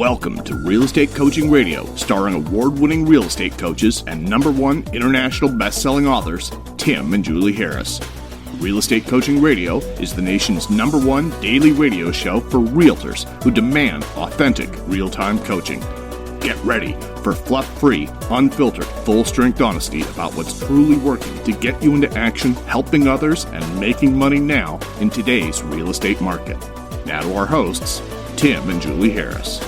Welcome to Real Estate Coaching Radio, starring award-winning real estate coaches and #1 international best-selling authors, Tim and Julie Harris. Real Estate Coaching Radio is the nation's #1 daily radio show for realtors who demand authentic, real-time coaching. Get ready for fluff-free, unfiltered, full-strength honesty about what's truly working to get you into action, helping others, and making money now in today's real estate market. Now to our hosts, Tim and Julie Harris.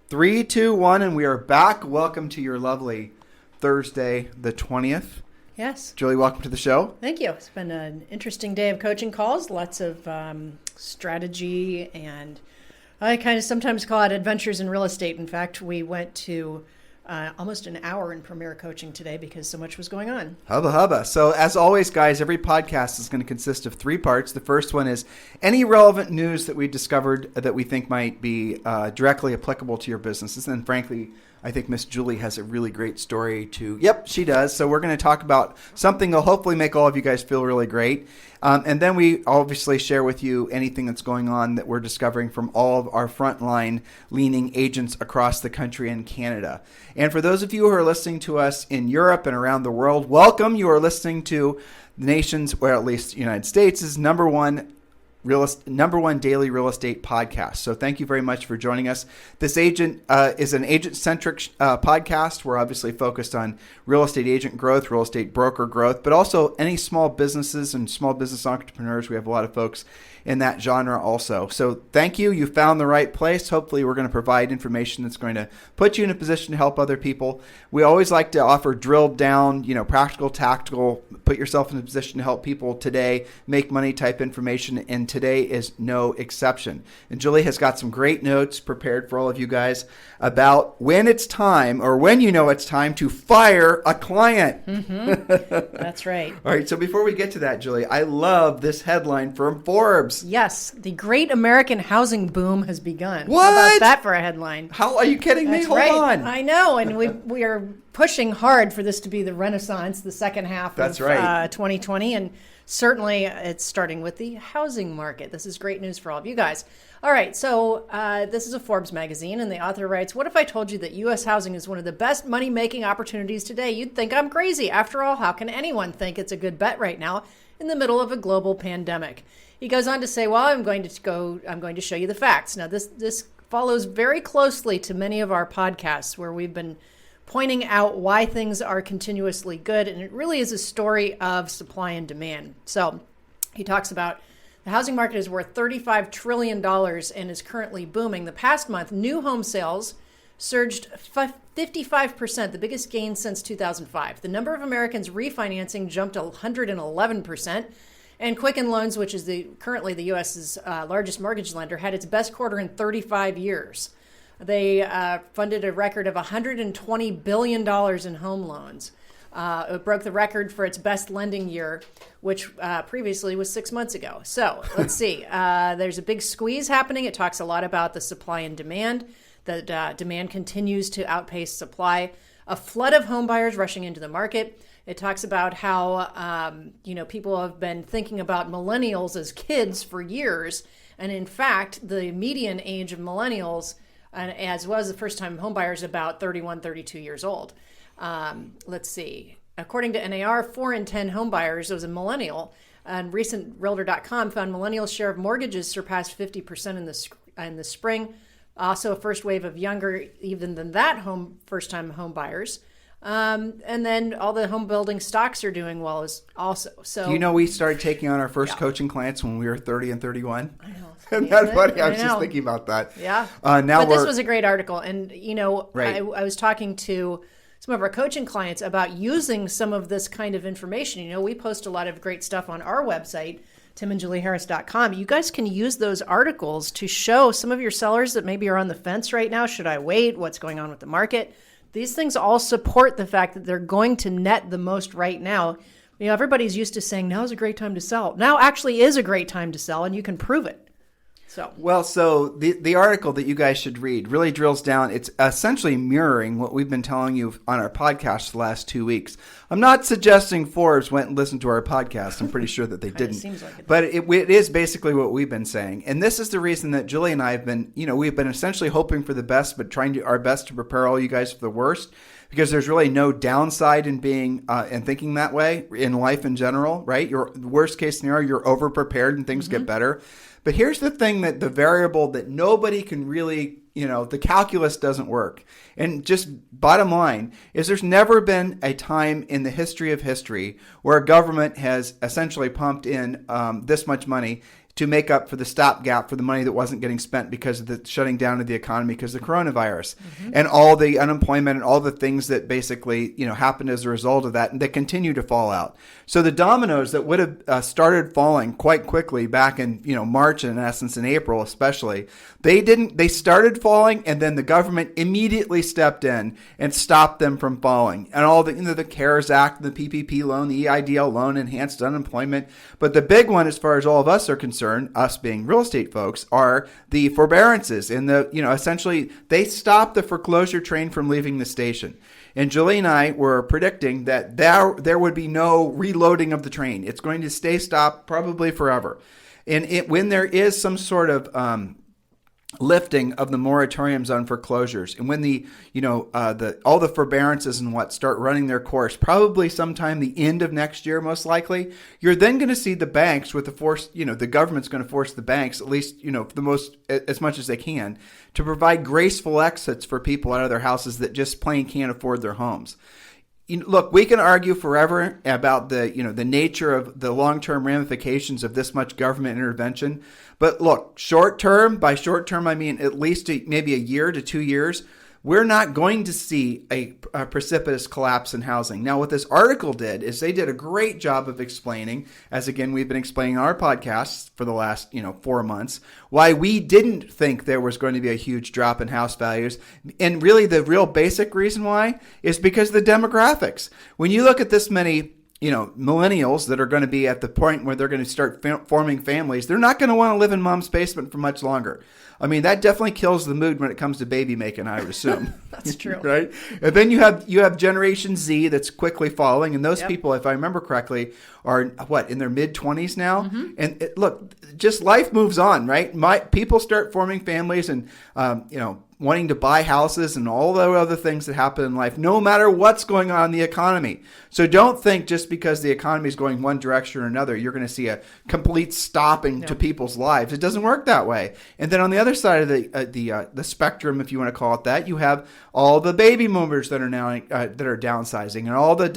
3, 2, 1, and we are back. Welcome to your lovely Thursday, the 20th. Yes. Julie, welcome to the show. Thank you. It's been an interesting day of coaching calls, lots of strategy, and I kind of sometimes call it adventures in real estate. In fact, we went to almost an hour in Premier Coaching today because so much was going on. Hubba hubba. So as always, guys, every podcast is going to consist of 3 parts. The first one is any relevant news that we discovered that we think might be directly applicable to your businesses. And frankly, I think Miss Julie has a really great story to... Yep, she does. So we're going to talk about something that will hopefully make all of you guys feel really great. And then we obviously share with you anything that's going on that we're discovering from all of our frontline leaning agents across the country and Canada. And for those of you who are listening to us in Europe and around the world, welcome. You are listening to the nation's, or at least the United States' #1 daily real estate podcast. So thank you very much for joining us. This is an agent-centric podcast. We're obviously focused on real estate agent growth, real estate broker growth, but also any small businesses and small business entrepreneurs. We have a lot of folks in that genre also. So thank you. You found the right place. Hopefully we're going to provide information that's going to put you in a position to help other people. We always like to offer drilled down, practical, tactical, put yourself in a position to help people today, make money type information, and today is no exception. And Julie has got some great notes prepared for all of you guys about when it's time, or when you know it's time to fire a client. Mm-hmm. That's right. All right, so before we get to that, Julie, I love this headline from Forbes. Yes, the great American housing boom has begun. What? How about that for a headline? How are you kidding me? That's Hold right. on. I know, and we are pushing hard for this to be the renaissance, the second half of 2020, and certainly it's starting with the housing market. This is great news for all of you guys. All right, so this is a Forbes magazine, and the author writes, "What if I told you that U.S. housing is one of the best money-making opportunities today? You'd think I'm crazy. After all, how can anyone think it's a good bet right now in the middle of a global pandemic?" He goes on to say, well, I'm going to show you the facts. Now, this follows very closely to many of our podcasts where we've been pointing out why things are continuously good, and it really is a story of supply and demand. So he talks about the housing market is worth $35 trillion and is currently booming. The past month, new home sales surged 55%, the biggest gain since 2005. The number of Americans refinancing jumped 111%. And Quicken Loans, which is currently the U.S.'s largest mortgage lender, had its best quarter in 35 years. They funded a record of $120 billion in home loans. It broke the record for its best lending year, which previously was 6 months ago. So let's see. There's a big squeeze happening. It talks a lot about the supply and demand. That demand continues to outpace supply. A flood of home buyers rushing into the market. It talks about how, people have been thinking about millennials as kids for years. And in fact, the median age of millennials, as well as the first-time homebuyers, is about 31, 32 years old. Let's see. According to NAR, 4 in 10 homebuyers was a millennial. And recent Realtor.com found millennials' share of mortgages surpassed 50% in the spring. Also, a first wave of younger, even than that, first-time homebuyers. And then all the home building stocks are doing well as also. So we started taking on our first coaching clients when we were 30 and 31. I know. Isn't that funny? I was just thinking about that. Yeah. This was a great article. And, right. I was talking to some of our coaching clients about using some of this kind of information. We post a lot of great stuff on our website, timandjulieharris.com. You guys can use those articles to show some of your sellers that maybe are on the fence right now. Should I wait? What's going on with the market? These things all support the fact that they're going to net the most right now. Everybody's used to saying now is a great time to sell. Now actually is a great time to sell, and you can prove it. So the article that you guys should read really drills down. It's essentially mirroring what we've been telling you on our podcast the last 2 weeks. I'm not suggesting Forbes went and listened to our podcast. I'm pretty sure that they didn't. Seems like it. But it is basically what we've been saying. And this is the reason that Julie and I have been, we've been essentially hoping for the best, but trying our best to prepare all you guys for the worst. Because there's really no downside in being and thinking that way in life in general, right? Your worst case scenario, you're over prepared and things get better. But here's the thing, that the variable that nobody can really, the calculus doesn't work. And just bottom line is there's never been a time in the history of history where a government has essentially pumped in this much money to make up for the stopgap for the money that wasn't getting spent because of the shutting down of the economy because of the coronavirus and all the unemployment and all the things that basically, happened as a result of that, and that continue to fall out. So the dominoes that would have started falling quite quickly back in, March, in essence, in April especially, they started falling, and then the government immediately stepped in and stopped them from falling. And all the, the CARES Act, the PPP loan, the EIDL loan, enhanced unemployment. But the big one, as far as all of us are concerned, us being real estate folks, are the forbearances. And essentially they stopped the foreclosure train from leaving the station. And Julie and I were predicting that there would be no reloading of the train. It's going to stay stopped probably forever. And when there is some sort of lifting of the moratoriums on foreclosures, and when all the forbearances and what start running their course, probably sometime the end of next year, most likely, you're then going to see the banks with the force, the government's going to force the banks, at least, as much as they can, to provide graceful exits for people out of their houses that just plain can't afford their homes. Look, we can argue forever about the nature of the long-term ramifications of this much government intervention. But look, by short term, I mean at least maybe a year to 2 years, we're not going to see a precipitous collapse in housing. Now, what this article did is they did a great job of explaining, as again, we've been explaining on our podcasts for the last, 4 months, why we didn't think there was going to be a huge drop in house values. And really the real basic reason why is because of the demographics. When you look at this many millennials that are going to be at the point where they're going to start forming families, they're not going to want to live in mom's basement for much longer. I mean, that definitely kills the mood when it comes to baby making, I would assume. That's true. Right? And then you have Generation Z that's quickly following, and those people, if I remember correctly, are in their mid-20s now. Mm-hmm. And look, just life moves on, right? People start forming families and wanting to buy houses and all the other things that happen in life, no matter what's going on in the economy. So don't think just because the economy is going one direction or another, you're going to see a complete stopping to people's lives. It doesn't work that way. And then on the other side of the spectrum, if you want to call it that, you have all the baby boomers that are now that are downsizing, and all the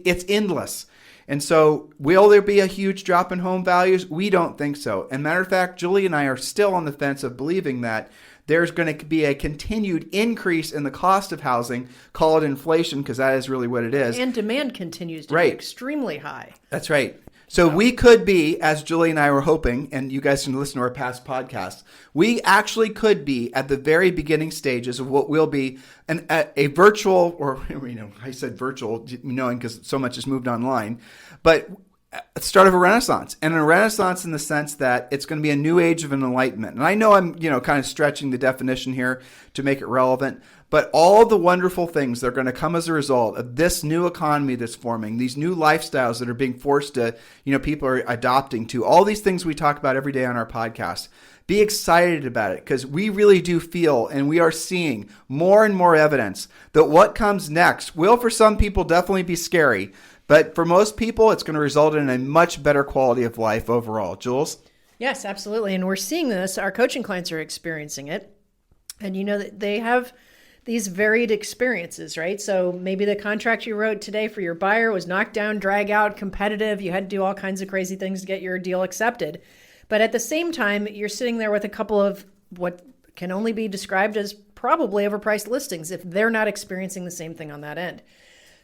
it's endless. And so will there be a huge drop in home values? We don't think so. And matter of fact, Julie and I are still on the fence of believing that there's going to be a continued increase in the cost of housing. Call it inflation, because that is really what it is. And demand continues to be extremely high. That's right. So we could be, as Julie and I were hoping, and you guys can listen to our past podcasts, we actually could be at the very beginning stages of what will be a virtual, or I said virtual, knowing because so much has moved online, but start of a renaissance, and a renaissance in the sense that it's going to be a new age of an enlightenment. And I know I'm, kind of stretching the definition here to make it relevant, but all the wonderful things that are going to come as a result of this new economy that's forming, these new lifestyles that are being forced to, people are adopting to, all these things we talk about every day on our podcast. Be excited about it, because we really do feel, and we are seeing more and more evidence that what comes next will, for some people, definitely be scary. But for most people, it's going to result in a much better quality of life overall. Jules? Yes, absolutely. And we're seeing this. Our coaching clients are experiencing it. And that they have these varied experiences, right? So maybe the contract you wrote today for your buyer was knocked down, drag out, competitive. You had to do all kinds of crazy things to get your deal accepted. But at the same time, you're sitting there with a couple of what can only be described as probably overpriced listings if they're not experiencing the same thing on that end.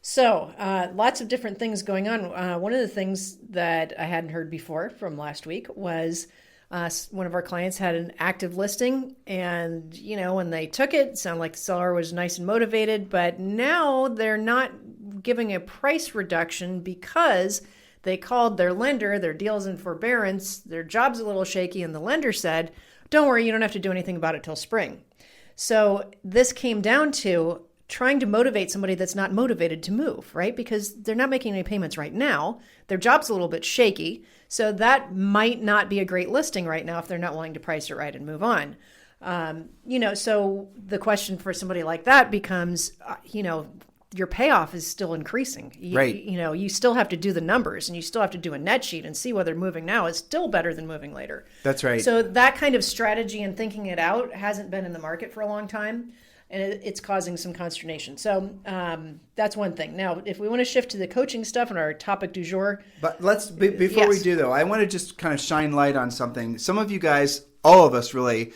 So lots of different things going on. One of the things that I hadn't heard before from last week was one of our clients had an active listing, and when they took it sounded like the seller was nice and motivated, but now they're not giving a price reduction because they called their lender, their deal's in forbearance, their job's a little shaky, and the lender said, don't worry, you don't have to do anything about it till spring. So this came down to trying to motivate somebody that's not motivated to move, right? Because they're not making any payments right now. Their job's a little bit shaky. So that might not be a great listing right now if they're not willing to price it right and move on. So the question for somebody like that becomes, your payoff is still increasing. Right. You still have to do the numbers and you still have to do a net sheet and see whether moving now is still better than moving later. That's right. So that kind of strategy and thinking it out hasn't been in the market for a long time. And it's causing some consternation. So that's one thing. Now, if we want to shift to the coaching stuff and our topic du jour. But before we do, though, I want to just kind of shine light on something. Some of you guys, all of us really,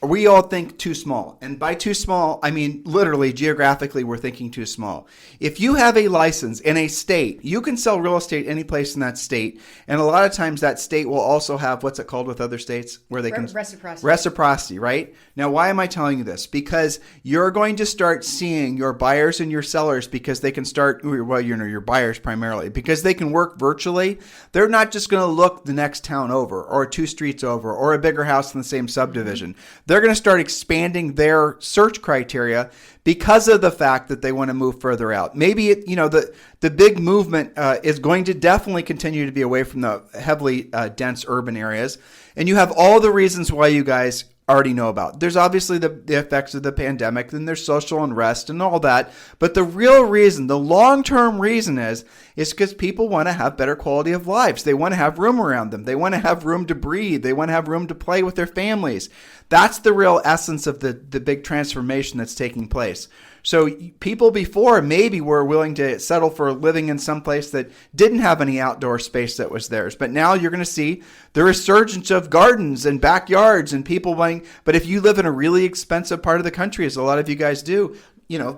we all think too small. And by too small, I mean literally geographically we're thinking too small. If you have a license in a state, you can sell real estate any place in that state. And a lot of times that state will also have, what's it called with other states? Where they can Reciprocity. Reciprocity, right? Now, why am I telling you this? Because you're going to start seeing your buyers and your sellers because they can start, your buyers primarily, because they can work virtually. They're not just going to look the next town over or 2 streets over or a bigger house in the same subdivision. They're going to start expanding their search criteria because of the fact that they want to move further out. Maybe the big movement is going to definitely continue to be away from the heavily dense urban areas, and you have all the reasons why you guys already know about. There's obviously the effects of the pandemic, then there's social unrest and all that. But the real reason, the long-term reason is because people want to have better quality of lives. They want to have room around them. They want to have room to breathe. They want to have room to play with their families. That's the real essence of the big transformation that's taking place. So people before maybe were willing to settle for living in some place that didn't have any outdoor space that was theirs. But now you're going to see the resurgence of gardens and backyards and people wanting. But if you live in a really expensive part of the country, as a lot of you guys do,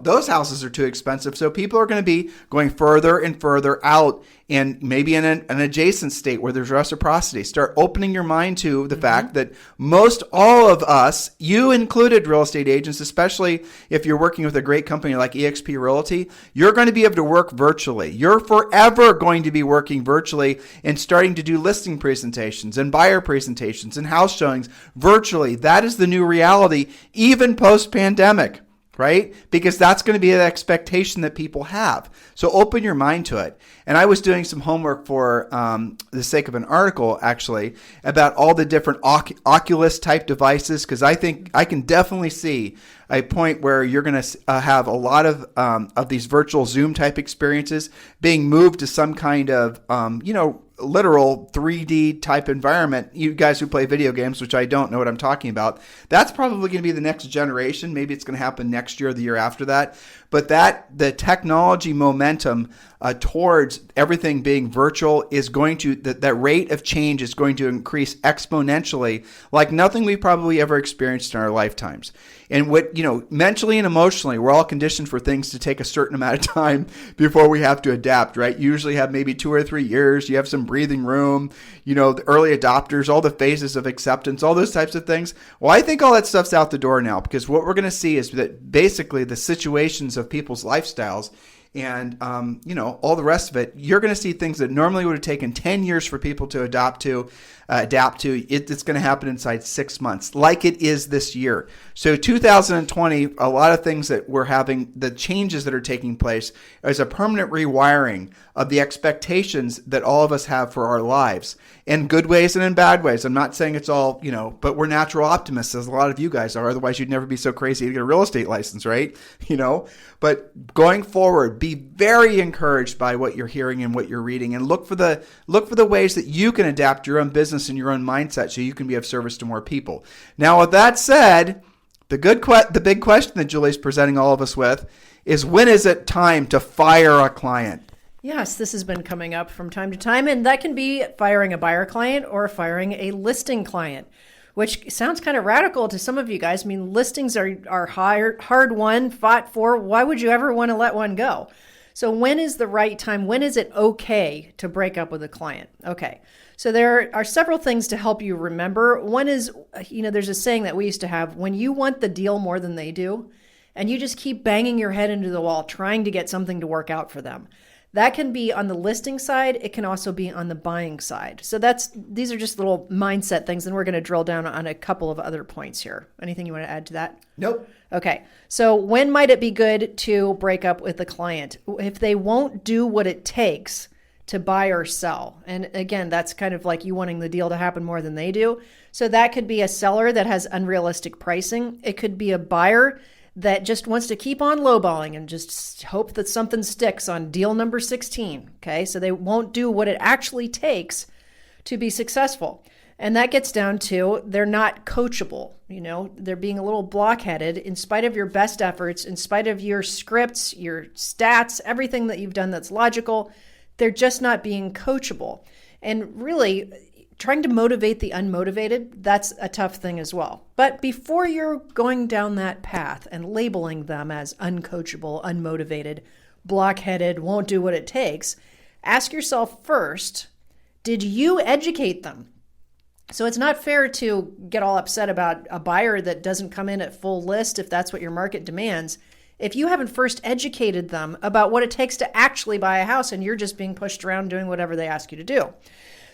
those houses are too expensive. So people are going to be going further and further out, and maybe in an adjacent state where there's reciprocity. Start opening your mind to the fact that most all of us, you included, real estate agents, especially if you're working with a great company like eXp Realty, you're going to be able to work virtually. You're forever going to be working virtually and starting to do listing presentations and buyer presentations and house showings virtually. That is the new reality, even post-pandemic. Right? Because that's going to be an expectation that people have. So open your mind to it. And I was doing some homework for the sake of an article, actually, about all the different Oculus type devices, because I think I can definitely see a point where you're going to have a lot of these virtual Zoom type experiences being moved to some kind of, literal 3D type environment. You guys who play video games, which I don't know what I'm talking about, that's probably going to be the next generation. Maybe it's going to happen next year or the year after that. But the technology momentum towards everything being virtual is going to, that rate of change is going to increase exponentially like nothing we've probably ever experienced in our lifetimes. And mentally and emotionally, we're all conditioned for things to take a certain amount of time before we have to adapt, right? You usually have maybe 2 or 3 years. You have some breathing room, the early adopters, all the phases of acceptance, all those types of things. Well, I think all that stuff's out the door now, because what we're going to see is that basically the situations of people's lifestyles and, all the rest of it, you're going to see things that normally would have taken 10 years for people to adapt to. It's going to happen inside 6 months, like it is this year. So 2020, a lot of things that we're having, the changes that are taking place is a permanent rewiring of the expectations that all of us have for our lives, in good ways and in bad ways. I'm not saying it's all, but we're natural optimists, as a lot of you guys are. Otherwise, you'd never be so crazy to get a real estate license, right? But going forward, be very encouraged by what you're hearing and what you're reading, and look for the ways that you can adapt your own business and your own mindset so you can be of service to more people. Now, with that said, the big question that Julie's presenting all of us with is, when is it time to fire a client? Yes, this has been coming up from time to time, and that can be firing a buyer client or firing a listing client, which sounds kind of radical to some of you guys. I mean, listings are hard won, fought for. Why would you ever want to let one go? So when is the right time? When is it okay to break up with a client? Okay. So there are several things to help you remember. One is, there's a saying that we used to have: when you want the deal more than they do, and you just keep banging your head into the wall trying to get something to work out for them, That can be on the listing side. It can also be on the buying side. So these are just little mindset things, and we're going to drill down on a couple of other points here. Anything you want to add to that? Nope. Okay. So when might it be good to break up with a client? If they won't do what it takes to buy or sell. And again, that's kind of like you wanting the deal to happen more than they do. So that could be a seller that has unrealistic pricing. It could be a buyer that just wants to keep on lowballing and just hope that something sticks on deal number 16. Okay. So they won't do what it actually takes to be successful. And that gets down to they're not coachable. They're being a little blockheaded in spite of your best efforts, in spite of your scripts, your stats, everything that you've done that's logical. They're just not being coachable. And really, trying to motivate the unmotivated, that's a tough thing as well. But before you're going down that path and labeling them as uncoachable, unmotivated, blockheaded, won't do what it takes, ask yourself first, did you educate them? So it's not fair to get all upset about a buyer that doesn't come in at full list if that's what your market demands, if you haven't first educated them about what it takes to actually buy a house and you're just being pushed around doing whatever they ask you to do.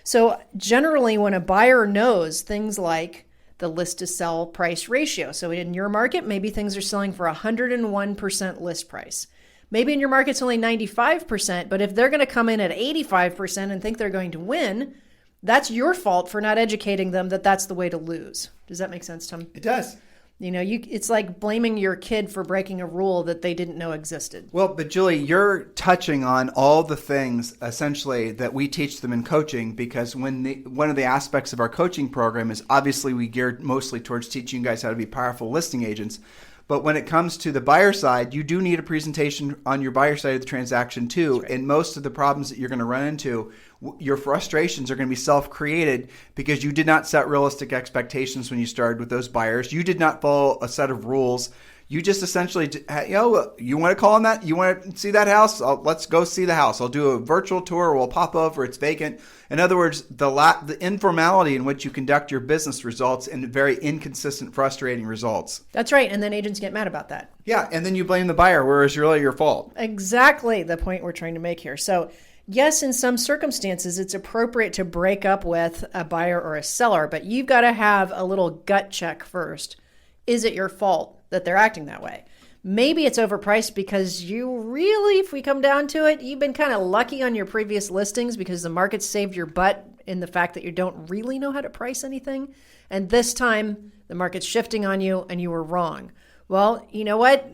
So generally, when a buyer knows things like the list to sell price ratio, so in your market, maybe things are selling for 101% list price. Maybe in your market, it's only 95%, but if they're going to come in at 85% and think they're going to win, that's your fault for not educating them that that's the way to lose. Does that make sense, Tom? It does. It's like blaming your kid for breaking a rule that they didn't know existed. Well, but Julie, you're touching on all the things essentially that we teach them in coaching, because one of the aspects of our coaching program is obviously we geared mostly towards teaching you guys how to be powerful listing agents. But when it comes to the buyer side, you do need a presentation on your buyer side of the transaction too. Right. And most of the problems that you're going to run into, your frustrations are going to be self-created because you did not set realistic expectations when you started with those buyers. You did not follow a set of rules. You just essentially, you want to call on that? You want to see that house? Let's go see the house. I'll do a virtual tour. We'll pop over. It's vacant. In other words, the informality in which you conduct your business results in very inconsistent, frustrating results. That's right. And then agents get mad about that. Yeah. And then you blame the buyer, whereas really your fault. Exactly the point we're trying to make here. So yes, in some circumstances, it's appropriate to break up with a buyer or a seller, but you've got to have a little gut check first. Is it your fault that they're acting that way? Maybe it's overpriced because you really, if we come down to it, you've been kind of lucky on your previous listings because the market saved your butt in the fact that you don't really know how to price anything. And this time the market's shifting on you and you were wrong. Well, you know what?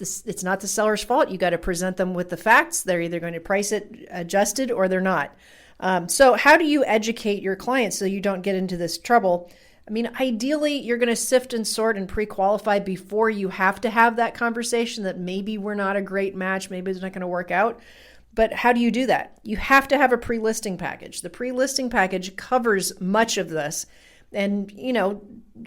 It's not the seller's fault. You got to present them with the facts. They're either going to price it adjusted or they're not. So how do you educate your clients so you don't get into this trouble? I mean, ideally, you're going to sift and sort and pre-qualify before you have to have that conversation that maybe we're not a great match, maybe it's not going to work out. But how do you do that? You have to have a pre-listing package. The pre-listing package covers much of this. And,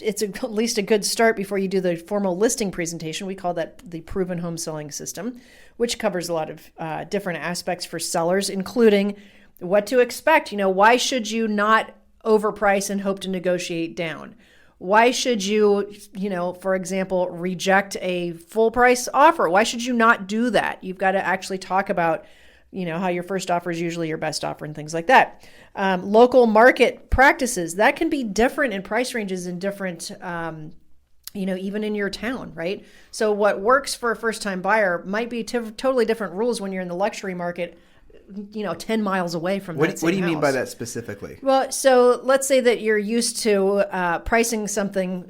it's at least a good start before you do the formal listing presentation. We call that the proven home selling system, which covers a lot of different aspects for sellers, including what to expect. Why should you not overprice and hope to negotiate down? Why should you, for example, reject a full price offer? Why should you not do that? You've got to actually talk about, how your first offer is usually your best offer and things like that. Local market practices, that can be different in price ranges in different, even in your town, right? So what works for a first-time buyer might be totally different rules when you're in the luxury market 10 miles away from that same house. What do you mean by that specifically? Well, so let's say that you're used to pricing something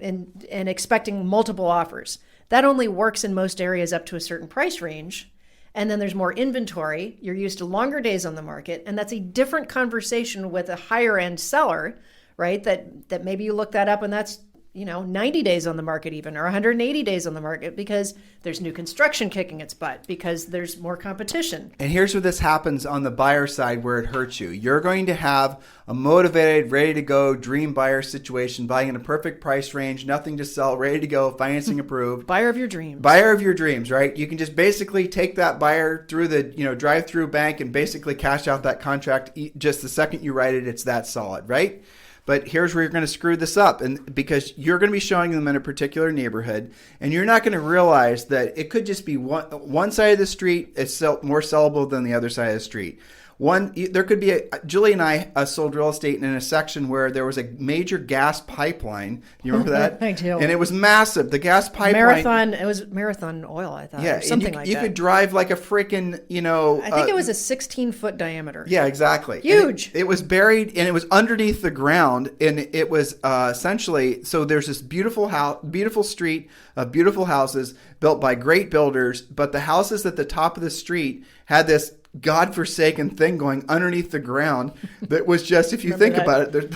and expecting multiple offers. That only works in most areas up to a certain price range. And then there's more inventory. You're used to longer days on the market. And that's a different conversation with a higher end seller, right? That maybe you look that up and that's 90 days on the market even, or 180 days on the market because there's new construction kicking its butt, because there's more competition. And here's where this happens on the buyer side where it hurts you. You're going to have a motivated, ready to go dream buyer situation, buying in a perfect price range, nothing to sell, ready to go, financing approved. Buyer of your dreams. Buyer of your dreams, right? You can just basically take that buyer through the drive-through bank and basically cash out that contract just the second you write it. It's that solid, right? But here's where you're going to screw this up, and because you're going to be showing them in a particular neighborhood, and you're not going to realize that it could just be one side of the street is more sellable than the other side of the street. There could be Julie and I sold real estate in a section where there was a major gas pipeline. You remember that? I do. And it was massive. The gas pipeline. It was Marathon Oil, I thought. Yeah, or something like that. You could drive like a freaking, I think it was a 16-foot diameter. Yeah, exactly. Huge. It was buried, and it was underneath the ground, and it was essentially, so there's this beautiful house, beautiful street of beautiful houses built by great builders, but the houses at the top of the street had this godforsaken thing going underneath the ground that was just, if you think about it,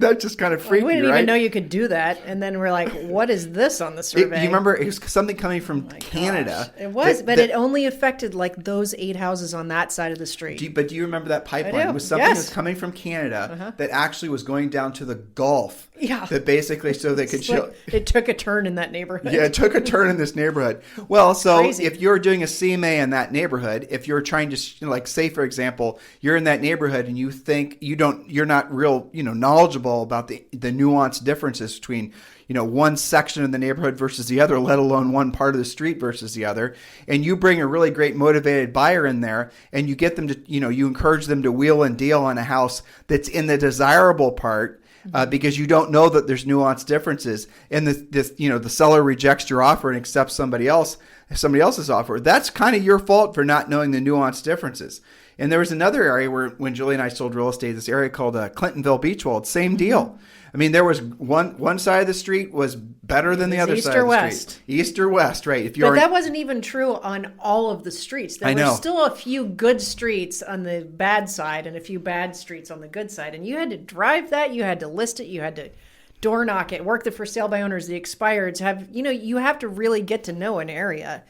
that just kind of freaked me, right? We didn't even know you could do that, and then we're like, what is this on the survey? You remember, it was something coming from Canada. Gosh. It was, but it only affected like those 8 houses on that side of the street. But do you remember that pipeline? It was something that's coming from Canada that actually was going down to the Gulf. Yeah. That basically, so they could show. It took a turn in that neighborhood. Yeah, it took a turn in this neighborhood. Well, so Crazy. If you're doing a CMA in that neighborhood, if you're trying to, like, say, for example, you're in that neighborhood and you think you're not real, knowledgeable about the nuanced differences between, one section of the neighborhood versus the other, let alone one part of the street versus the other. And you bring a really great motivated buyer in there and you get them to, you encourage them to wheel and deal on a house that's in the desirable part. Because you don't know that there's nuanced differences, and the seller rejects your offer and accepts somebody else's offer. That's kind of your fault for not knowing the nuanced differences. And there was another area where, when Julie and I sold real estate, this area called Clintonville Beachwold, same deal. I mean, there was one side of the street was better than the other side of the street. East or west, right? But that wasn't even true on all of the streets. There were still a few good streets on the bad side and a few bad streets on the good side. And you had to drive that. You had to list it. You had to door knock it, work the for sale by owners, the expireds. You have to really get to know an area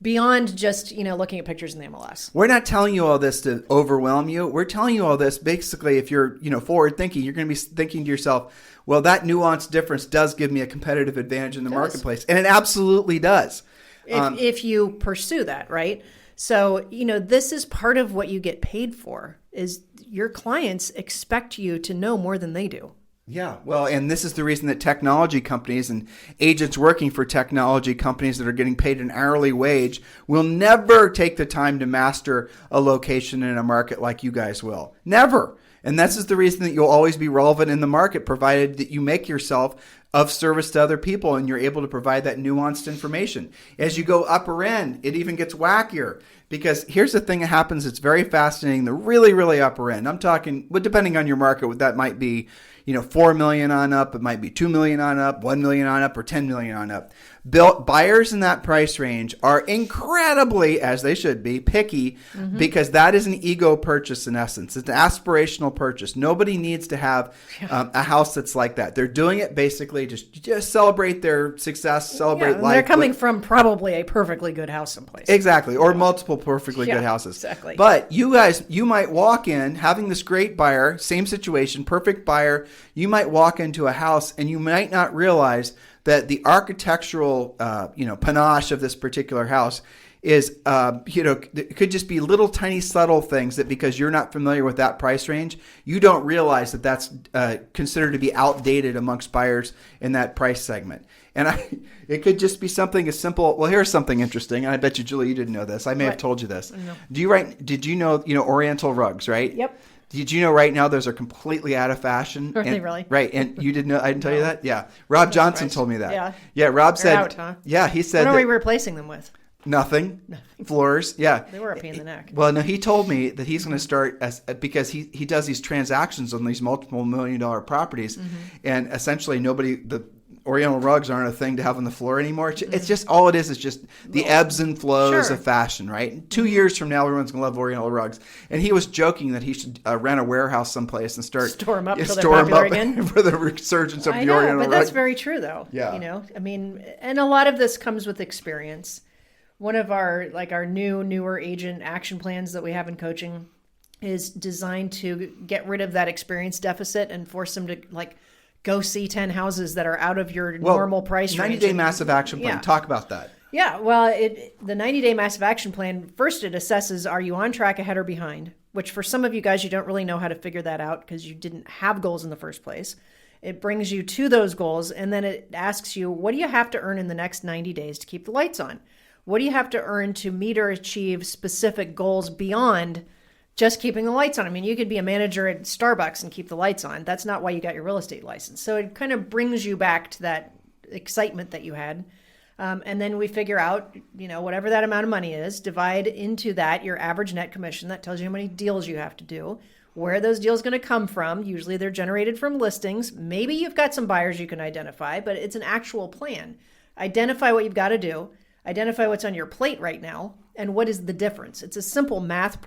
beyond just, looking at pictures in the MLS. We're not telling you all this to overwhelm you. We're telling you all this basically if you're, forward thinking, you're going to be thinking to yourself, well, that nuanced difference does give me a competitive advantage in the marketplace. And it absolutely does. If you pursue that, right? So, this is part of what you get paid for, is your clients expect you to know more than they do. Yeah, well, and this is the reason that technology companies and agents working for technology companies that are getting paid an hourly wage will never take the time to master a location in a market like you guys will. Never. And this is the reason that you'll always be relevant in the market, provided that you make yourself of service to other people and you're able to provide that nuanced information. As you go upper end, it even gets wackier. Because here's the thing that happens, it's very fascinating, the really, really upper end. I'm talking, depending on your market, that might be, 4 million on up, it might be 2 million on up, 1 million on up, or 10 million on up. Buyers in that price range are incredibly, as they should be, picky, because that is an ego purchase in essence. It's an aspirational purchase. Nobody needs to have a house that's like that. They're doing it basically just celebrate their success, celebrate life. They're coming from probably a perfectly good house someplace. Exactly, or multiple perfectly good houses. Exactly. But you guys, you might walk in having this great buyer, same situation, perfect buyer. You might walk into a house and you might not realize that the architectural, panache of this particular house is, it could just be little tiny subtle things that, because you're not familiar with that price range, you don't realize that that's considered to be outdated amongst buyers in that price segment. And it could just be something as simple. Well, here's something interesting. And I bet you, Julie, you didn't know this. I may have told you this. No. Did you know, Oriental rugs, right? Yep. Did you know right now those are completely out of fashion? Are they really? Right. And you didn't know, I didn't tell you that? Yeah. Rob Johnson told me that. Yeah. Yeah. Rob They're said, out, huh? Yeah, he said, what are we replacing them with? Nothing. Floors. Yeah. They were a pain in the neck. Well, no, he told me that he's going to start because he does these transactions on these multiple $1 million properties, and essentially the Oriental rugs aren't a thing to have on the floor anymore. It's just, all it is just the ebbs and flows of fashion, right? And 2 years from now, everyone's going to love Oriental rugs. And he was joking that he should rent a warehouse someplace and store them up until they're popular again for the resurgence of the Oriental rug. But that's very true, though. Yeah. I mean, and a lot of this comes with experience. One of our newer agent action plans that we have in coaching is designed to get rid of that experience deficit and force them to go see 10 houses that are out of your normal price range. 90-day massive action plan. Talk about that. Yeah, well, the 90-day massive action plan, first it assesses, are you on track, ahead, or behind? Which for some of you guys, you don't really know how to figure that out because you didn't have goals in the first place. It brings you to those goals, and then it asks you, what do you have to earn in the next 90 days to keep the lights on? What do you have to earn to meet or achieve specific goals beyond just keeping the lights on? I mean, you could be a manager at Starbucks and keep the lights on. That's not why you got your real estate license. So it kind of brings you back to that excitement that you had. And then we figure out, whatever that amount of money is, divide into that your average net commission. That tells you how many deals you have to do, where those deals going to come from. Usually they're generated from listings. Maybe you've got some buyers you can identify, but it's an actual plan. Identify what you've got to do. Identify what's on your plate right now and what is the difference. It's a simple math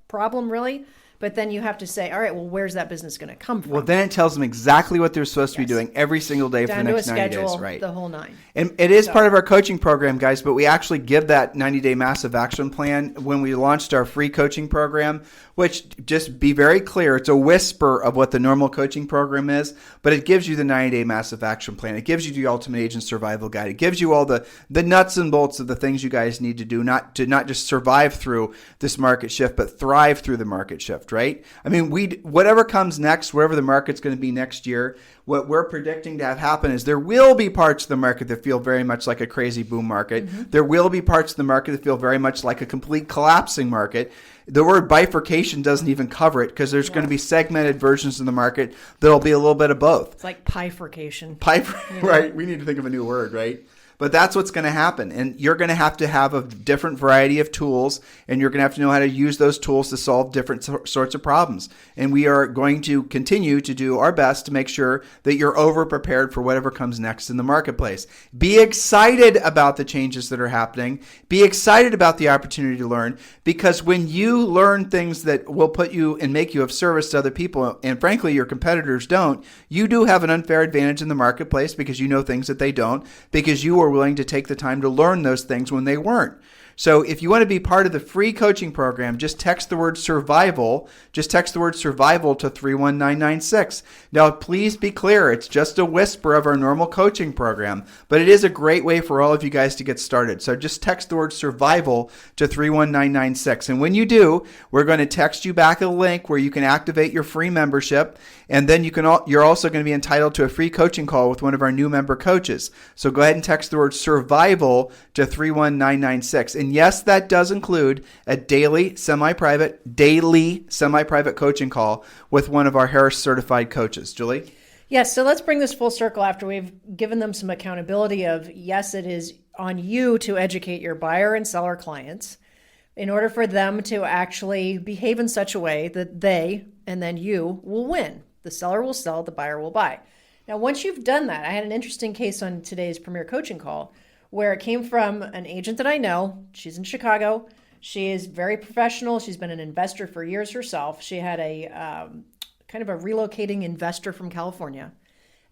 problem, really. But then you have to say, all right, well, where's that business going to come from? Well, then it tells them exactly what they're supposed to be doing every single day for the next 90 days. Right. The whole 9. And it is part of our coaching program, guys, but we actually give that 90-day massive action plan when we launched our free coaching program, which, just be very clear, it's a whisper of what the normal coaching program is, but it gives you the 90-day massive action plan. It gives you the ultimate agent survival guide. It gives you all the nuts and bolts of the things you guys need to do, not just survive through this market shift, but thrive through the market shift. Right? I mean, whatever comes next, wherever the market's going to be next year, what we're predicting to have happen is there will be parts of the market that feel very much like a crazy boom market. Mm-hmm. There will be parts of the market that feel very much like a complete collapsing market. The word bifurcation doesn't even cover it because there's going to be segmented versions of the market that'll be a little bit of both. It's like bifurcation. Right? We need to think of a new word, right? But that's what's going to happen. And you're going to have a different variety of tools, and you're going to have to know how to use those tools to solve different sorts of problems. And we are going to continue to do our best to make sure that you're over-prepared for whatever comes next in the marketplace. Be excited about the changes that are happening. Be excited about the opportunity to learn, because when you learn things that will put you and make you of service to other people, and frankly, your competitors don't, you do have an unfair advantage in the marketplace because you know things that they don't, because you are willing to take the time to learn those things when they weren't. So if you want to be part of the free coaching program, just text the word survival. Just text the word survival to 31996. Now, please be clear. It's just a whisper of our normal coaching program, but it is a great way for all of you guys to get started. So just text the word survival to 31996. And when you do, we're going to text you back a link where you can activate your free membership. And then you're also going to be entitled to a free coaching call with one of our new member coaches. So go ahead and text the word survival to 31996. And yes, that does include a daily semi-private coaching call with one of our Harris certified coaches. Julie? Yes, so let's bring this full circle after we've given them some accountability of, yes, it is on you to educate your buyer and seller clients in order for them to actually behave in such a way that they and then you will win. The seller will sell, the buyer will buy. Now, once you've done that, I had an interesting case on today's Premier Coaching Call where it came from an agent that I know. She's in Chicago. She is very professional. She's been an investor for years herself. She had a kind of a relocating investor from California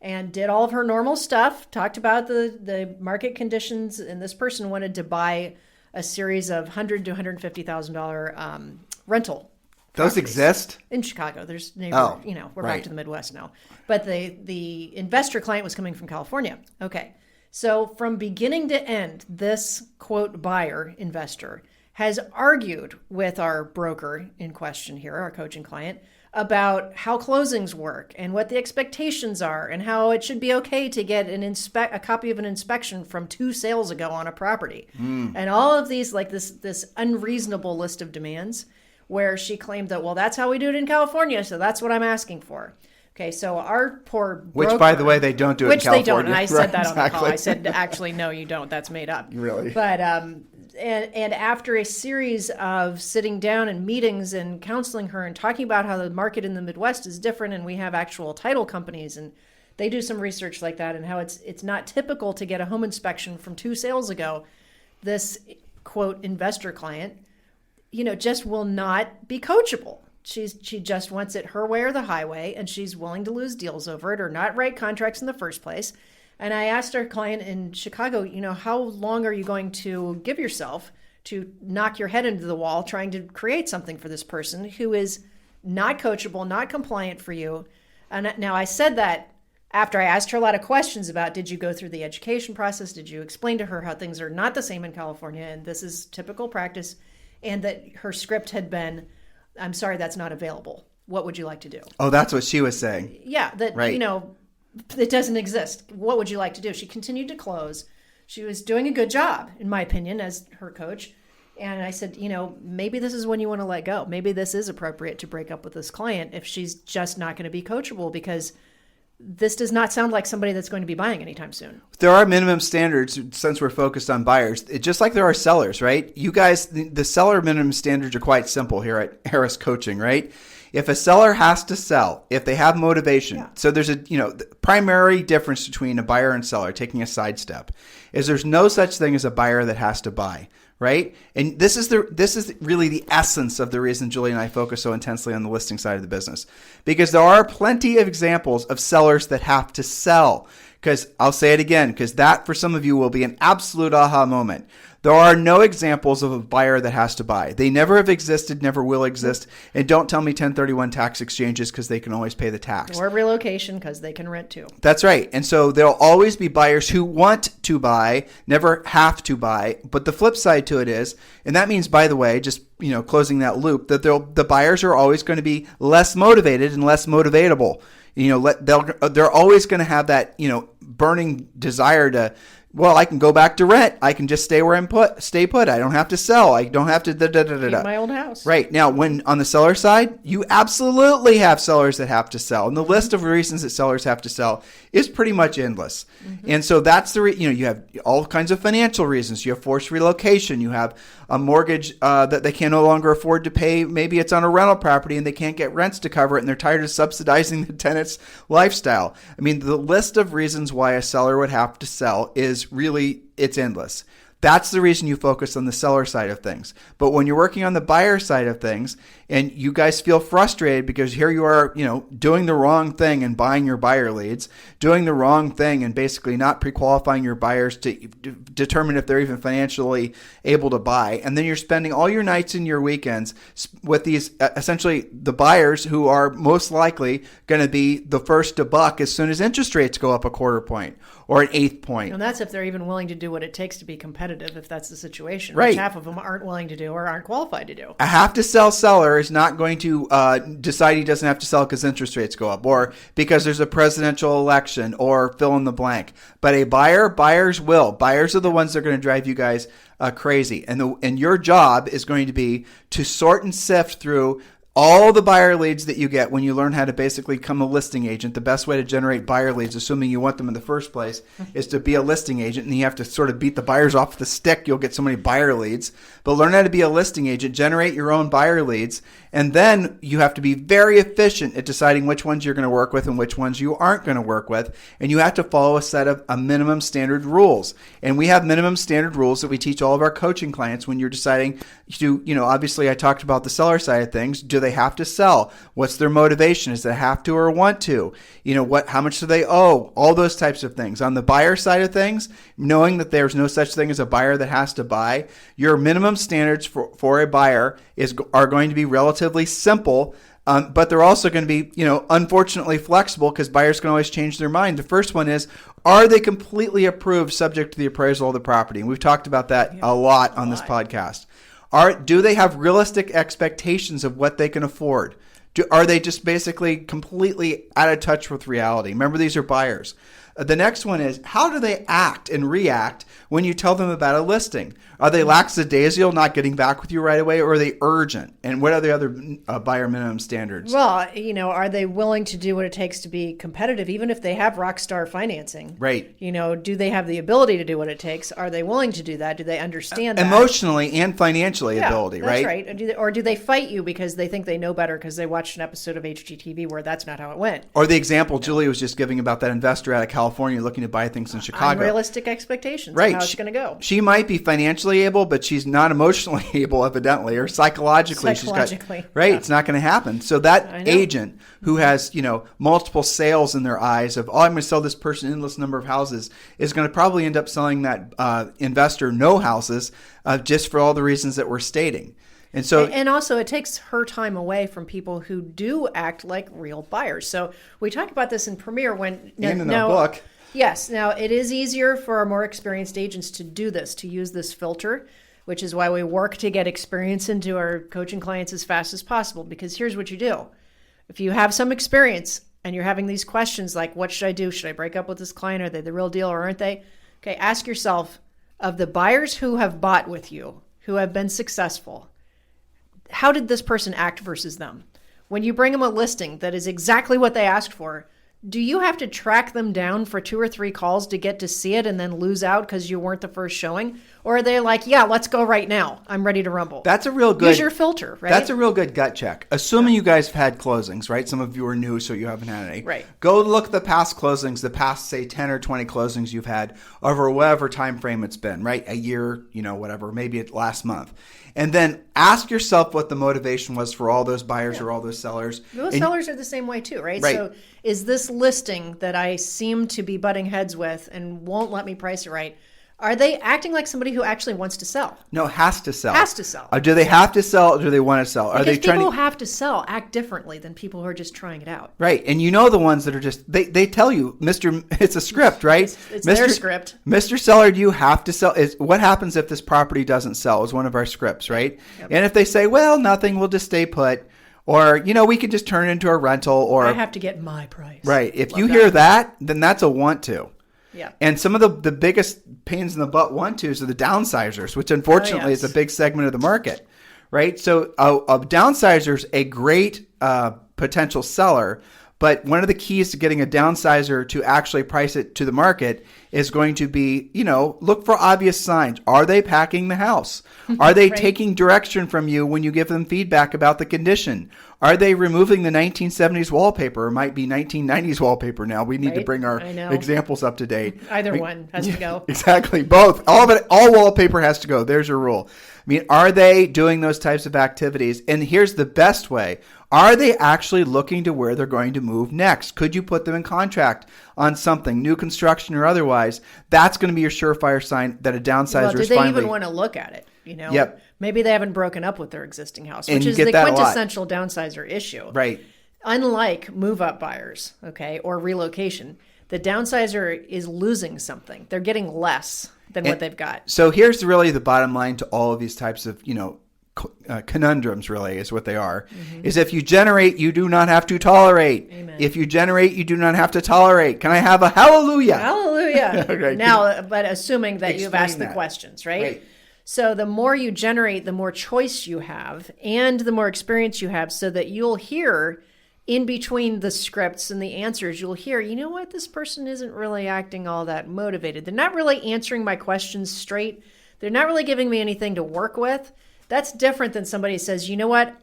and did all of her normal stuff, talked about the market conditions, and this person wanted to buy a series of $100,000 to $150,000 rental. Those exist? In Chicago. There's we're back to the Midwest now. But the investor client was coming from California. Okay. So from beginning to end, this, quote, buyer investor has argued with our broker in question here, our coaching client, about how closings work and what the expectations are and how it should be okay to get a copy of an inspection from 2 sales ago on a property. And all of these, like this unreasonable list of demands where she claimed that, well, that's how we do it in California, so that's what I'm asking for. Okay, so our poor broker... Which, by the way, they don't do it in California. Which they don't, and I said that on the call. I said, actually, no, you don't. That's made up. Really? But, and after a series of sitting down and meetings and counseling her and talking about how the market in the Midwest is different, and we have actual title companies, and they do some research like that, and how it's not typical to get a home inspection from 2 sales ago, this, quote, investor client, just will not be coachable. She just wants it her way or the highway, and she's willing to lose deals over it or not write contracts in the first place. And I asked our client in Chicago, how long are you going to give yourself to knock your head into the wall trying to create something for this person who is not coachable, not compliant for you? And now I said that after I asked her a lot of questions about, did you go through the education process? Did you explain to her how things are not the same in California and this is typical practice? And that her script had been, I'm sorry, that's not available. What would you like to do? Oh, that's what she was saying. Yeah, that, right. It doesn't exist. What would you like to do? She continued to close. She was doing a good job, in my opinion, as her coach. And I said, maybe this is when you want to let go. Maybe this is appropriate to break up with this client if she's just not going to be coachable, because this does not sound like somebody that's going to be buying anytime soon. There are minimum standards since we're focused on buyers, just like there are sellers, right? You guys, the seller minimum standards are quite simple here at Harris Coaching, right? If a seller has to sell, if they have motivation, so there's the primary difference between a buyer and seller, taking a sidestep, is there's no such thing as a buyer that has to buy. Right? And this is really the essence of the reason Julie and I focus so intensely on the listing side of the business, because there are plenty of examples of sellers that have to sell. Because I'll say it again, because that for some of you will be an absolute aha moment. There are no examples of a buyer that has to buy. They never have existed, never will exist. And don't tell me 1031 tax exchanges, because they can always pay the tax. Or relocation, because they can rent too. That's right. And so there'll always be buyers who want to buy, never have to buy. But the flip side to it is, and that means, by the way, just closing that loop, that the buyers are always going to be less motivated and less motivatable. They're always going to have that burning desire to, well, I can go back to rent. I can just stay where stay put. I don't have to sell. I don't have to keep my old house. Right. Now, when on the seller side, you absolutely have sellers that have to sell. And the list of reasons that sellers have to sell is pretty much endless. Mm-hmm. And so that's you have all kinds of financial reasons. You have forced relocation. You have a mortgage that they can no longer afford to pay. Maybe it's on a rental property and they can't get rents to cover it, and they're tired of subsidizing the tenant's lifestyle. I mean, the list of reasons why a seller would have to sell is really, it's endless. That's the reason you focus on the seller side of things. But when you're working on the buyer side of things and you guys feel frustrated because here you are, doing the wrong thing and buying your buyer leads, doing the wrong thing and basically not pre-qualifying your buyers to determine if they're even financially able to buy. And then you're spending all your nights and your weekends with these, essentially the buyers who are most likely going to be the first to buck as soon as interest rates go up a quarter point or an eighth point. And that's if they're even willing to do what it takes to be competitive, if that's the situation, right. Which half of them aren't willing to do or aren't qualified to do. A have-to-sell seller is not going to decide he doesn't have to sell because interest rates go up or because there's a presidential election or fill in the blank. But a buyers will. Buyers are the ones that are going to drive you guys crazy. And your job is going to be to sort and sift through all the buyer leads that you get when you learn how to basically become a listing agent. The best way to generate buyer leads, assuming you want them in the first place, is to be a listing agent. And you have to sort of beat the buyers off the stick. You'll get so many buyer leads. But learn how to be a listing agent, generate your own buyer leads. And then you have to be very efficient at deciding which ones you're going to work with and which ones you aren't going to work with. And you have to follow a set of minimum standard rules. And we have minimum standard rules that we teach all of our coaching clients when you're deciding to, obviously I talked about the seller side of things. Do they have to sell? What's their motivation? Is it have to or want to? How much do they owe? All those types of things. On the buyer side of things, knowing that there's no such thing as a buyer that has to buy, your minimum standards for a buyer are going to be relatively simple, but they're also going to be, unfortunately flexible because buyers can always change their mind. The first one is, are they completely approved subject to the appraisal of the property? And we've talked about that a lot on this podcast. Do they have realistic expectations of what they can afford? Are they just basically completely out of touch with reality? Remember, these are buyers. The next one is, how do they act and react when you tell them about a listing? Are they lackadaisical, not getting back with you right away, or are they urgent? And what are the other buyer minimum standards? Well, are they willing to do what it takes to be competitive, even if they have rock star financing? Right. Do they have the ability to do what it takes? Are they willing to do that? Do they understand that? Emotionally and financially ability, that's right? Right. Or do they fight you because they think they know better because they watched an episode of HGTV where that's not how it went? Or the example Julie was just giving about that investor out of California looking to buy things in Chicago. Unrealistic expectations right. of how it's going to go. She might be financially able, but she's not emotionally able, evidently, or psychologically. Right. It's not going to happen. So that agent who has, multiple sales in their eyes of, I'm going to sell this person endless number of houses, is going to probably end up selling that investor no houses just for all the reasons that we're stating. And also it takes her time away from people who do act like real buyers. So we talk about this in Premier when in the book. Yes. Now it is easier for our more experienced agents to do this, to use this filter, which is why we work to get experience into our coaching clients as fast as possible. Because here's what you do. If you have some experience and you're having these questions like, what should I do? Should I break up with this client? Are they the real deal or aren't they? Okay, ask yourself, of the buyers who have bought with you, who have been successful, how did this person act versus them? When you bring them a listing that is exactly what they asked for, do you have to track them down for 2 or 3 calls to get to see it and then lose out because you weren't the first showing? Or are they like, yeah, let's go right now. I'm ready to rumble. That's a real good... Use your filter, right? That's a real good gut check. Assuming you guys have had closings, right? Some of you are new, so you haven't had any. Right. Go look at the past closings, the past, say, 10 or 20 closings you've had over whatever time frame it's been, right? A year, whatever, maybe last month. And then ask yourself what the motivation was for all those buyers or all those sellers. Those sellers are the same way too, right? Right. So is this listing that I seem to be butting heads with and won't let me price it right, are they acting like somebody who actually wants to sell? No, has to sell. Has to sell. Do they have to sell or do they want to sell? Are Because they trying people to... who have to sell act differently than people who are just trying it out. Right. And the ones that are just, they tell you, it's a script, right? It's their script. Mr. Seller, do you have to sell? What happens if this property doesn't sell is one of our scripts, right? Yep. And if they say, well, nothing, we'll just stay put. Or, we could just turn it into a rental. Or I have to get my price. Right. If you hear that, then that's a want to. Yeah. And some of the biggest pains in the butt want-tos are the downsizers, which unfortunately is a big segment of the market, right? So a downsizer is a great potential seller, but one of the keys to getting a downsizer to actually price it to the market is going to be, look for obvious signs. Are they packing the house? Are they taking direction from you when you give them feedback about the condition? Are they removing the 1970s wallpaper? It might be 1990s wallpaper now. We need to bring our examples up to date. Either one has to go. Exactly. Both. All wallpaper has to go. There's your rule. Are they doing those types of activities? And here's the best way. Are they actually looking to where they're going to move next? Could you put them in contract on something, new construction or otherwise? That's going to be your surefire sign that a downsizer is finally... do they even want to look at it? Yep. Maybe they haven't broken up with their existing house, And which you is get the that a lot. quintessential downsizer issue. Right. Unlike move-up buyers, or relocation, the downsizer is losing something. They're getting less than what they've got. So here's really the bottom line to all of these types of, conundrums really is what they are, is if you generate, you do not have to tolerate. Amen. If you generate, you do not have to tolerate. Can I have a hallelujah? Hallelujah. Okay. Now, but assuming that you've Explain asked the that. questions, right? So the more you generate, the more choice you have and the more experience you have, so that you'll hear in between the scripts and the answers, you'll hear, this person isn't really acting all that motivated. They're not really answering my questions straight. They're not really giving me anything to work with. That's different than somebody says,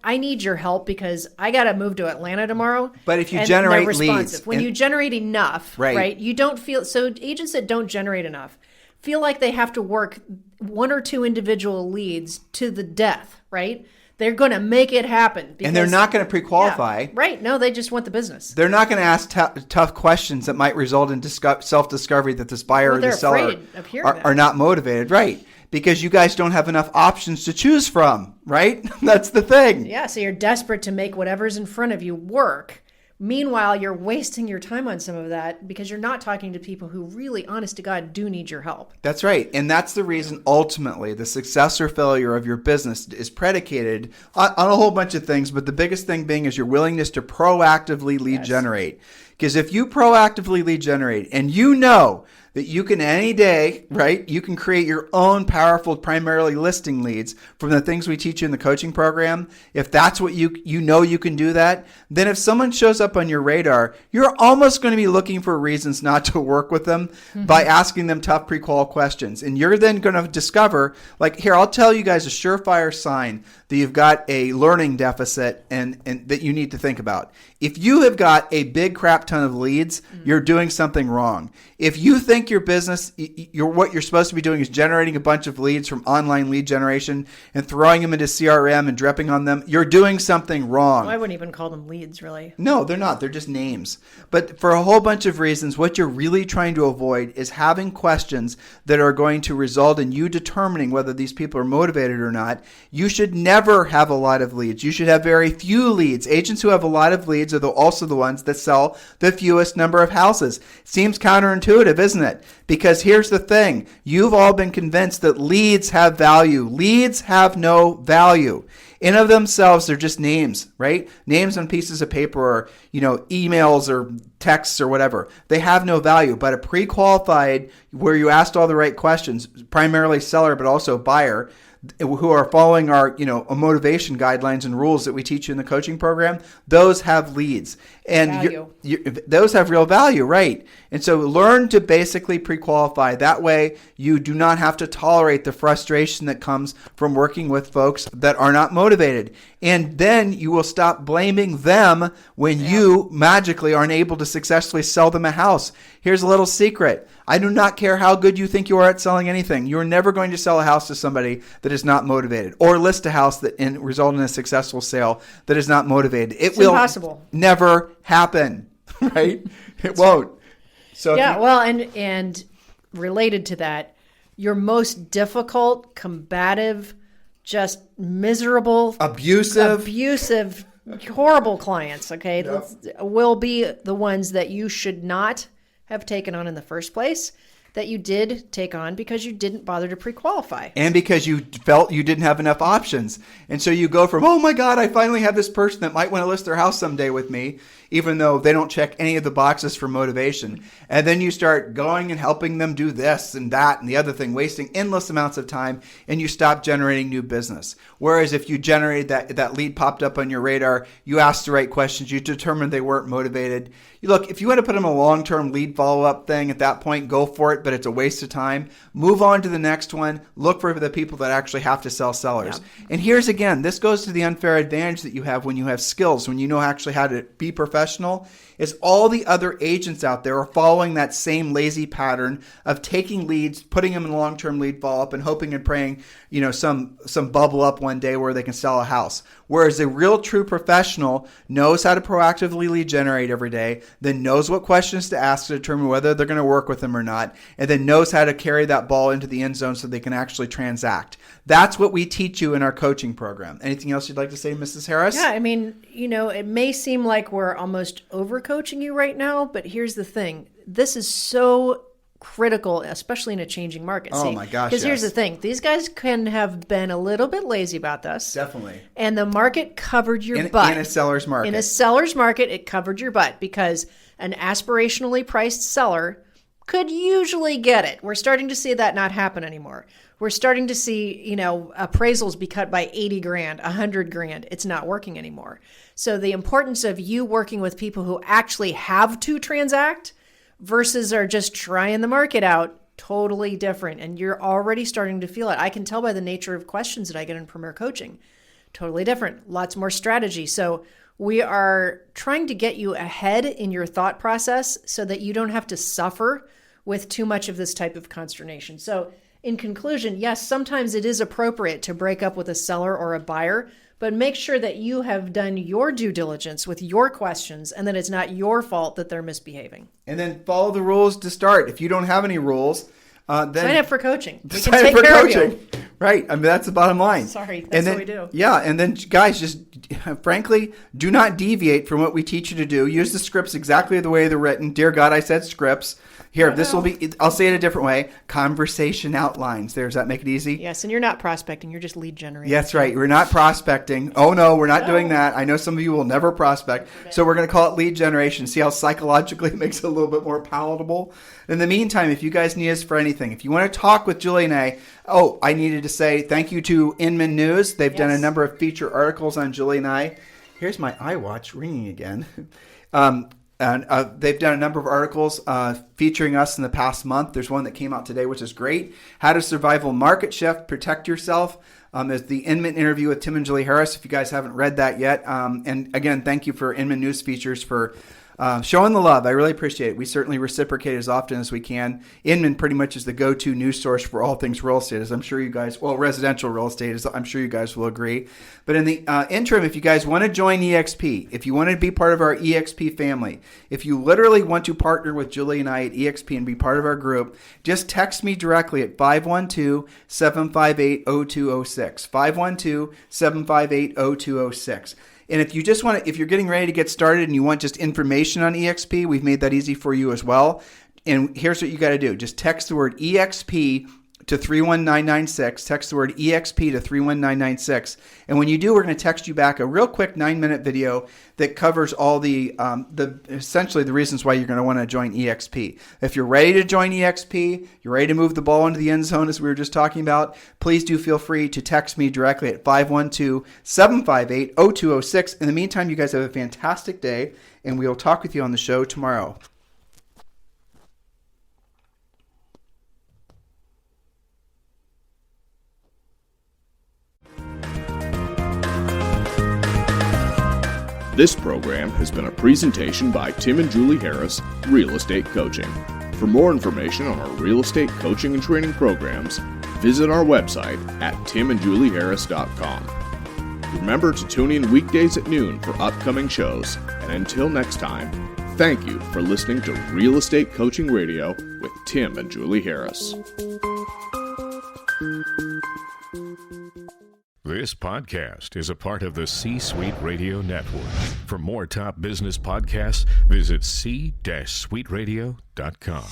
I need your help because I got to move to Atlanta tomorrow. But if you generate leads. When you generate enough, right, you don't feel, so agents that don't generate enough feel like they have to work 1 or 2 individual leads to the death, right? They're going to make it happen. And they're not going to pre-qualify. Yeah, right. No, they just want the business. They're not going to ask tough questions that might result in self-discovery that this buyer or the seller are not motivated. Right. Because you guys don't have enough options to choose from, right? That's the thing. Yeah, so you're desperate to make whatever's in front of you work. Meanwhile, you're wasting your time on some of that because you're not talking to people who really, honest to God, do need your help. That's right. And that's the reason ultimately the success or failure of your business is predicated on a whole bunch of things. But the biggest thing being is your willingness to proactively lead generate. Because if you proactively lead generate and you know that you can any day, right, you can create your own powerful primarily listing leads from the things we teach you in the coaching program. If that's what you can do that, then if someone shows up on your radar, you're almost going to be looking for reasons not to work with them by asking them tough pre-qual questions. And you're then going to discover, here, I'll tell you guys a surefire sign that you've got a learning deficit and that you need to think about. If you have got a big crap crap ton of leads, you're doing something wrong. If you think your business, what you're supposed to be doing is generating a bunch of leads from online lead generation and throwing them into CRM and dripping on them, you're doing something wrong. Well, I wouldn't even call them leads, really. No, they're not. They're just names. But for a whole bunch of reasons, what you're really trying to avoid is having questions that are going to result in you determining whether these people are motivated or not. You should never have a lot of leads. You should have very few leads. Agents who have a lot of leads are also the ones that sell the fewest number of houses. Seems counterintuitive, isn't it? Because here's the thing. You've all been convinced that leads have value. Leads have no value. In of themselves, they're just names, right? Names on pieces of paper or, emails or texts or whatever. They have no value. But a pre-qualified, where you asked all the right questions, primarily seller, but also buyer, who are following our, motivation guidelines and rules that we teach you in the coaching program, those have leads. And those have real value, right? And so learn to basically pre-qualify. That way you do not have to tolerate the frustration that comes from working with folks that are not motivated. And then you will stop blaming them when you magically aren't able to successfully sell them a house. Here's a little secret. I do not care how good you think you are at selling anything. You're never going to sell a house to somebody that is not motivated, or list a house that result in a successful sale that is not motivated. It's impossible. Never happen, right? It won't. So and related to that, your most difficult, combative, just miserable, abusive, horrible clients, okay, will be the ones that you should not have taken on in the first place, that you did take on because you didn't bother to pre-qualify. And because you felt you didn't have enough options. And so you go from, oh my God, I finally have this person that might want to list their house someday with me, even though they don't check any of the boxes for motivation. And then you start going and helping them do this and that and the other thing, wasting endless amounts of time, and you stop generating new business. Whereas if you generated that lead popped up on your radar, you asked the right questions, you determined they weren't motivated. Look, if you want to put them a long-term lead follow-up thing at that point, go for it, but it's a waste of time. Move on to the next one. Look for the people that actually have to sell sellers. Yep. And here's again, this goes to the unfair advantage that you have when you have skills, when you know actually how to be professional, is all the other agents out there are following that same lazy pattern of taking leads, putting them in long-term lead follow-up and hoping and praying, some bubble up one day where they can sell a house. Whereas a real true professional knows how to proactively lead generate every day, then knows what questions to ask to determine whether they're going to work with them or not, and then knows how to carry that ball into the end zone so they can actually transact. That's what we teach you in our coaching program. Anything else you'd like to say, Mrs. Harris? Yeah, I mean, it may seem like we're almost over-coaching you right now, but here's the thing. This is so critical, especially in a changing market. Oh my gosh, because here's the thing. These guys can have been a little bit lazy about this. Definitely. And the market covered your butt. In a seller's market. In a seller's market, it covered your butt because an aspirationally priced seller could usually get it. We're starting to see that not happen anymore. We're starting to see, appraisals be cut by 80 grand, 100 grand. It's not working anymore. So the importance of you working with people who actually have to transact versus are just trying the market out, totally different. And you're already starting to feel it. I can tell by the nature of questions that I get in Premier Coaching. Totally different. Lots more strategy. So we are trying to get you ahead in your thought process so that you don't have to suffer with too much of this type of consternation. So in conclusion, yes, sometimes it is appropriate to break up with a seller or a buyer, but make sure that you have done your due diligence with your questions and that it's not your fault that they're misbehaving. And then follow the rules to start. If you don't have any rules, then sign up for coaching. We can take care of you. Right. I mean, that's the bottom line. Sorry, that's what we do. Yeah. And then, guys, just frankly, do not deviate from what we teach you to do. Use the scripts exactly the way they're written. Dear God, I said scripts. Here, this will be, I'll say it a different way, conversation outlines. Does that make it easy? Yes, and you're not prospecting. You're just lead generating. That's right. We're not prospecting. Oh, no, we're not doing that. I know some of you will never prospect. So we're going to call it lead generation. See how psychologically it makes it a little bit more palatable? In the meantime, if you guys need us for anything, if you want to talk with Julie and I needed to say thank you to Inman News. They've done a number of feature articles on Julie and I. Here's my iWatch ringing again. And they've done a number of articles featuring us in the past month. There's one that came out today, which is great. How to Survive a Market Shift, Protect Yourself. Is the Inman interview with Tim and Julie Harris, if you guys haven't read that yet. And again, thank you for Inman News Features for Showing the love. I really appreciate it. We certainly reciprocate as often as we can. Inman pretty much is the go-to news source for all things real estate, as I'm sure you guys, well, residential real estate, as I'm sure you guys will agree. But in the interim, if you guys want to join EXP, if you want to be part of our EXP family, if you literally want to partner with Julie and I at EXP and be part of our group, just text me directly at 512-758-0206. 512-758-0206. And if you just want to, if you're getting ready to get started and you want just information on EXP, we've made that easy for you as well. And here's what you got to do. Just text the word EXP to 31996. Text the word EXP to 31996. And when you do, we're going to text you back a real quick 9-minute video that covers all the essentially the reasons why you're going to want to join EXP. If you're ready to join EXP, you're ready to move the ball into the end zone as we were just talking about, please do feel free to text me directly at 512-758-0206. In the meantime, you guys have a fantastic day, and we will talk with you on the show tomorrow. This program has been a presentation by Tim and Julie Harris, Real Estate Coaching. For more information on our real estate coaching and training programs, visit our website at timandjulieharris.com. Remember to tune in weekdays at noon for upcoming shows. And until next time, thank you for listening to Real Estate Coaching Radio with Tim and Julie Harris. This podcast is a part of the C-Suite Radio Network. For more top business podcasts, visit c-suiteradio.com.